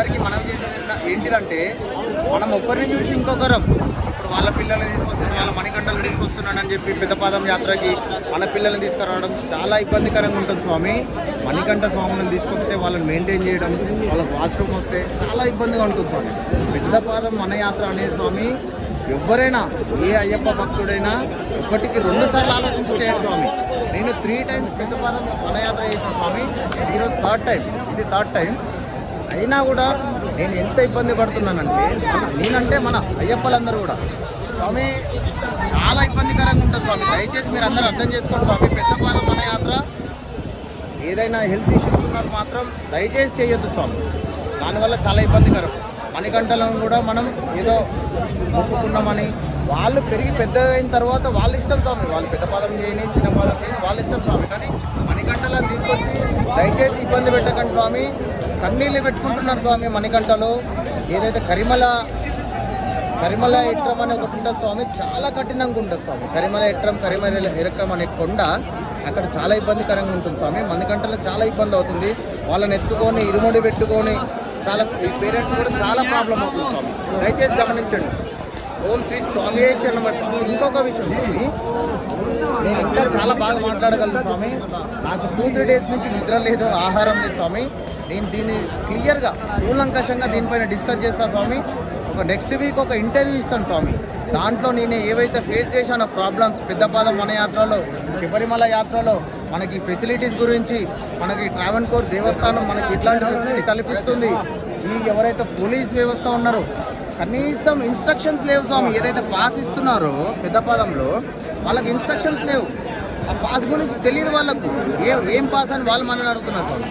అందరికీ మనం చేసేది ఏంటిదంటే మనం ఒక్కరిని చూసి ఇంకొకరం ఇప్పుడు వాళ్ళ పిల్లల్ని తీసుకొస్తున్నాం, వాళ్ళ మణికంఠలు తీసుకొస్తున్నాడు అని చెప్పి పెద్దపాదం యాత్రకి మన పిల్లల్ని తీసుకురావడం చాలా ఇబ్బందికరంగా ఉంటుంది స్వామి. మణికంఠ స్వాములను తీసుకొస్తే వాళ్ళని మెయింటైన్ చేయడం, వాళ్ళకి వాష్రూమ్ వస్తే చాలా ఇబ్బందిగా ఉంటుంది స్వామి. పెద్దపాదం మన యాత్ర అనేది స్వామి ఎవరైనా ఏ అయ్యప్ప భక్తుడైనా ఒకటికి 2 సార్లు ఆలోచించి చేయండి స్వామి. నేను 3 టైమ్స్ పెద్దపాదం వనయాత్ర చేసిన స్వామి, ఈరోజు ఇది థర్డ్ టైం. అయినా కూడా నేను ఎంత ఇబ్బంది పడుతున్నానంటే నేనంటే మన అయ్యప్పలందరూ కూడా స్వామి చాలా ఇబ్బందికరంగా ఉంటుంది స్వామి. దయచేసి మీరు అందరూ అర్థం చేసుకోండి స్వామి. పెద్దపాదం వనయాత్ర ఏదైనా హెల్త్ ఇష్యూస్ ఉన్నారు మాత్రం దయచేసి చేయొద్దు స్వామి. దానివల్ల చాలా ఇబ్బందికరం. మణికంఠలను కూడా మనం ఏదో మొక్కుకున్నామని వాళ్ళు పెరిగి పెద్ద అయిన తర్వాత వాళ్ళ ఇష్టం స్వామి. వాళ్ళు పెద్ద పాదం చేయని చిన్న పాదం చేయని వాళ్ళ ఇష్టం స్వామి. కానీ మణికంఠలను తీసుకొచ్చి దయచేసి ఇబ్బంది పెట్టకండి స్వామి. కన్నీళ్ళు పెట్టుకుంటున్నాను స్వామి. మణికంఠలో ఏదైతే కరిమల ఎట్రం అని ఒకటి ఉంటుంది స్వామి, చాలా కఠినంగా ఉంటుంది స్వామి. కరిమల ఎరకం అనే కొండ అక్కడ చాలా ఇబ్బందికరంగా ఉంటుంది స్వామి. మణికంఠలకు చాలా ఇబ్బంది అవుతుంది. వాళ్ళని ఎత్తుకొని ఇరుముడి పెట్టుకొని చాలా పేరెంట్స్ కూడా చాలా ప్రాబ్లం అవుతుంది స్వామి. దయచేసి గమనించండి. ఓం శ్రీ స్వామి శరణమయ్యప్ప. ఇంకొక విషయం స్వామి, నేను ఇంకా చాలా బాగా మాట్లాడగలను స్వామి. నాకు 2-3 డేస్ నుంచి నిద్ర లేదు, ఆహారం లేదు స్వామి. నేను దీన్ని క్లియర్గా కూలంకషంగా దీనిపైన డిస్కస్ చేస్తాను స్వామి. నెక్స్ట్ వీక్ ఒక ఇంటర్వ్యూ ఇస్తాను స్వామి. దాంట్లో నేను ఏవైతే ఫేస్ చేశానో ప్రాబ్లమ్స్ పెద్దపాదం వనయాత్రలో, శబరిమల యాత్రలో మనకి ఫెసిలిటీస్ గురించి, మనకి ట్రావెన్కోర్ దేవస్థానం మనకి ఇట్లాంటి ఫెసిలిటీ కల్పిస్తుంది. ఈ ఎవరైతే పోలీస్ వ్యవస్థ ఉన్నారో కనీసం ఇన్స్ట్రక్షన్స్ లేవు స్వామి. ఏదైతే పాస్ ఇస్తున్నారో పెద్దపాదంలో వాళ్ళకి ఇన్స్ట్రక్షన్స్ లేవు. ఆ పాస్ గురించి తెలియదు వాళ్ళకు. ఏం పాస్ అని వాళ్ళు మనల్ని అడుగుతున్నారు స్వామి.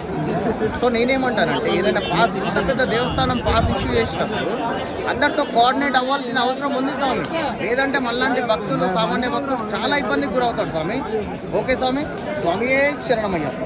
సో నేనేమంటానంటే ఏదైనా పాస్, ఇంత పెద్ద దేవస్థానం పాస్ ఇష్యూ చేసినప్పుడు అందరితో కోఆర్డినేట్ అవ్వాల్సిన అవసరం ఉంది స్వామి. లేదంటే మళ్ళాంటి భక్తులు, సామాన్య భక్తులు చాలా ఇబ్బందికి గురవుతారు స్వామి. ఓకే స్వామి. స్వామియే శరణమయ్యప్ప.